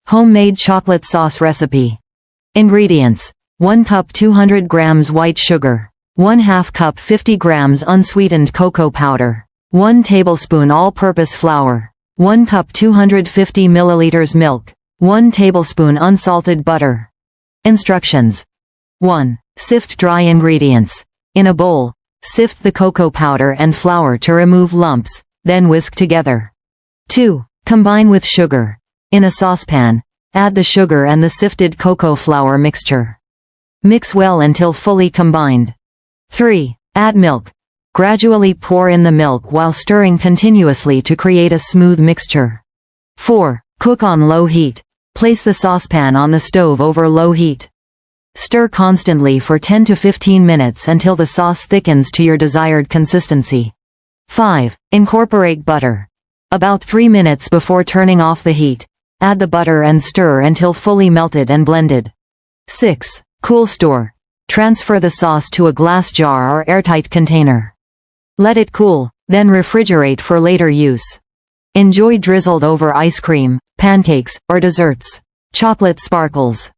Homemade chocolate sauce recipe. Ingredients: 1 cup 200 grams white sugar, 1/2 cup 50 grams unsweetened cocoa powder, 1 tablespoon all-purpose flour, 1 cup 250 milliliters milk, 1 tablespoon unsalted butter. Instructions. 1. Sift dry ingredients. In a bowl, sift the cocoa powder and flour to remove lumps, then whisk together. 2. Combine with sugar. In a saucepan, add the sugar and the sifted cocoa flour mixture. Mix well until fully combined. 3. Add milk. Gradually pour in the milk while stirring continuously to create a smooth mixture. 4. Cook on low heat. Place the saucepan on the stove over low heat. Stir constantly for 10 to 15 minutes until the sauce thickens to your desired consistency. 5. Incorporate butter. About 3 minutes before turning off the heat, add the butter and stir until fully melted and blended. 6. Cool store. Transfer the sauce to a glass jar or airtight container. Let it cool, then refrigerate for later use. Enjoy drizzled over ice cream, pancakes, or desserts. Chocolate sparkles.